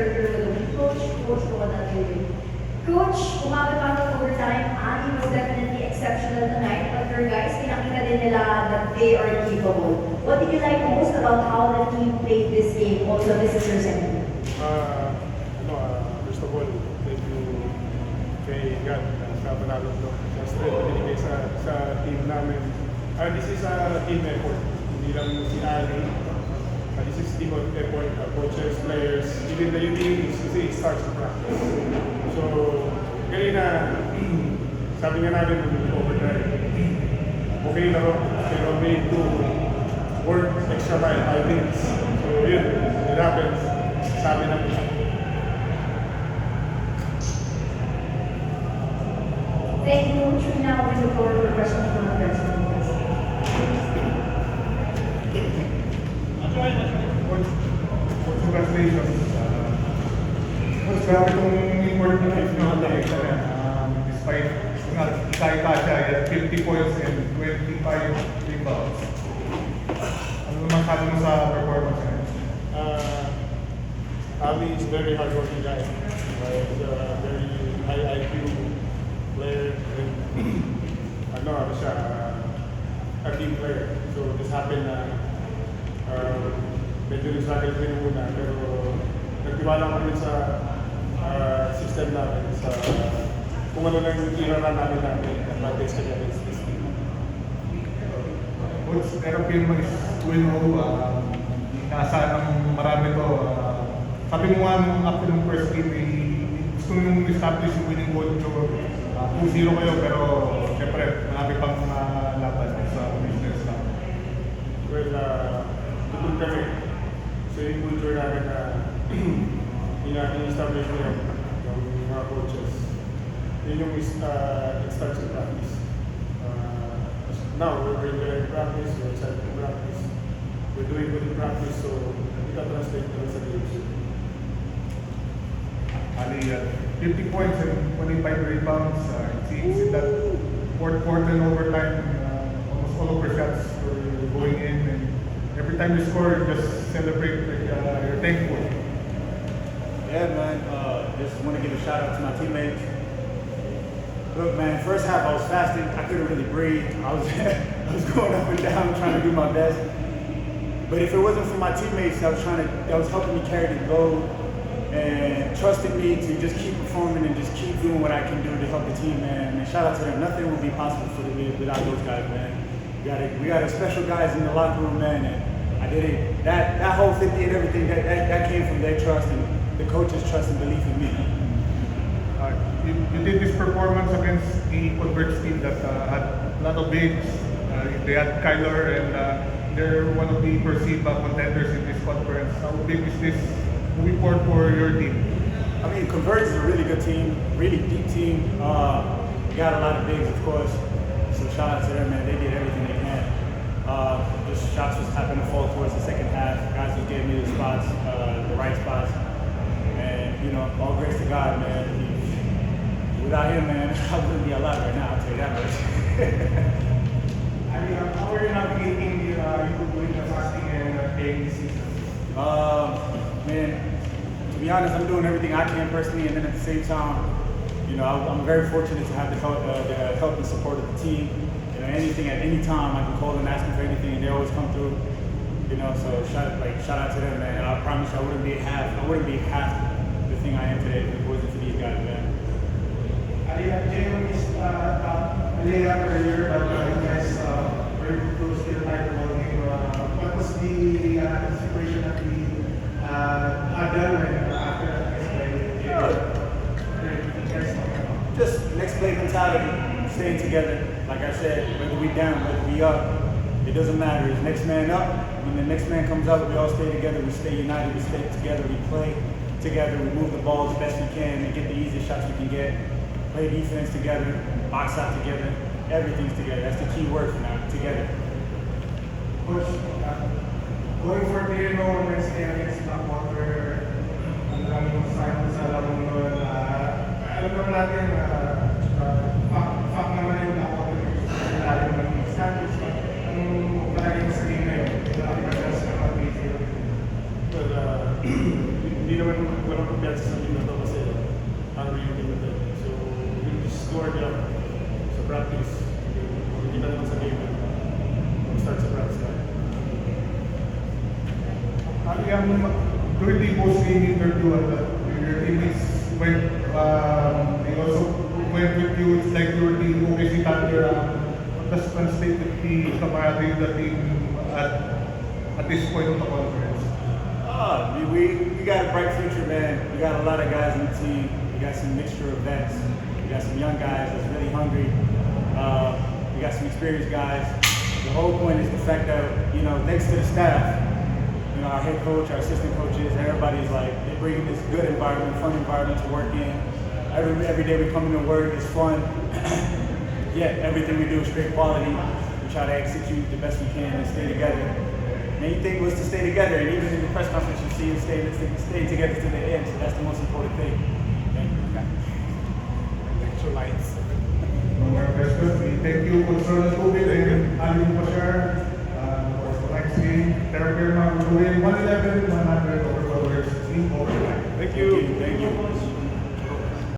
you're with a weak coach, coach ko na doing. Coach, umabot pa ng overtime. He was definitely exceptional tonight. But your guys, pinakita din nila that they are capable. What did you like most about how the team played this game? Also, this is your second. First of all, thank you kay God sa panalo ko. Sa strength na binigay sa team namin. This is a team effort. Hindi lang si Ali. This is team effort, coaches, players, even the unit it starts to practice. So, kanina, sabi nga namin overtime, okay na ro, pero may to work extra mile, 5 minutes. So, yun, it happens. Sabi namin siya. Thank you. We now open the floor for questions from the president. Congratulations. Grabe itong import na despite ikay-kasya, he had 50 points and 25 rebounds. Ano naman sabi mo sa performance niya? Ali is very hardworking guy. He's a very high IQ player. And, siya, a team player. So this happened na medyo nag-struggle rin muna, pero nagtiwala kami sa system namin, sa kung ano lang yung iraran namin advantage kanya against this team. Coach, Aeropin mo is 2-0. Inaasahan ng marami to. Sabi mo nga nung after ng first game, gusto nyo establish yung winning culture. 2-0 kayo, pero syempre, marami pang laban sa business na. Well, tutun kami. So yung culture namin na in-establish nila yung mga coaches. Yun yung it starts in practice. Now, we're in practice, we're excited to practice. We're doing good in practice, so we can translate the rest of the game. Ali, 50 points and 25 rebounds. It seems in that fourth quarter and overtime, almost all of our shots were going in. And every time you score, you just celebrate like you're thankful. Yeah, man. Just want to give a shout out to my teammates. Look, man. First half I was fasting. I couldn't really breathe. I was I was going up and down trying to do my best. But if it wasn't for my teammates that was helping me carry the load and trusting me to just keep performing and just keep doing what I can do to help the team, man. And shout out to them. Nothing would be possible for the league without those guys, man. We got a special guys in the locker room, man. And I did it. That whole 50 and everything that came from their trust and the coaches' trust and belief in me. You did this performance against the Converts team that had a lot of bigs. They had Kyler and they're one of the perceived contenders in this conference. How big is this moving forward for your team? I mean, Converts is a really good team, really deep team. Got a lot of bigs, of course. So shout out to them, man. They did everything they can. Just shots was happening to fall towards the second half. Guys just gave me the spots, the right spots. And, all grace to God, man. Without him, man, I wouldn't be alive right now, I'll tell you that much. I mean, how are you navigating you doing the fasting and paying this season? Man, to be honest, I'm doing everything I can personally, and then at the same time, I'm very fortunate to have the help and support of the team. Anything at any time, I can call them, ask them for anything, and they always come through. So shout out to them, man. I promise you, I wouldn't be half the thing I am today if it wasn't for these guys, man. Jalen is laying out earlier, but you guys were close to the title game. What was the situation that we had done after that play? Just next play mentality, staying together. Like I said, whether we down, whether we up, it doesn't matter. It's next man up. When the next man comes up, we all stay together. We stay united. We stay together. We play together. We move the ball as best we can and get the easiest shots we can get. Play defense together, box out together, everything's together. That's the key word for now, together. Coach, going for 3-0 on Wednesday against Blackwater, ang daming silence sa laro nun. Alam naman natin, fact naman yung Blackwater yung lalim ng standards. Anong palagi mo sa game na yun? Ito ang pagkas ng mag-video. Well, hindi naman akong kumpiyansa sa team na to kasi hungry yung team na to. So, we'll just do our job sa practice. Hindi na naman sa game. Start sa practice na. During the post-game interview, your teammates went, they also went with you. It's like your team obviously had your state with the camaraderie of the team at this point of the conference. We got a bright future, man. We got a lot of guys on the team. We got some mixture of vets. We got some young guys that's really hungry. We got some experienced guys. The whole point is the fact that, you know, thanks to the staff, you know, our head coach, our assistant coaches, everybody's like, they're bringing this good environment, fun environment to work in. Every day we come into work, it's fun. Yet everything we do is great quality. We try to execute the best we can and stay together. Main thing was to stay together, and even in the press conference, you see us stay together to the end. So that's the most important thing. Thank you. Electrolytes. No more questions. We thank you, Coach Ronald Tubin and Alvin Bashar, for tonight's game. Terra Firma will win 111-100 over Flowers in overtime. Thank you. Thank you.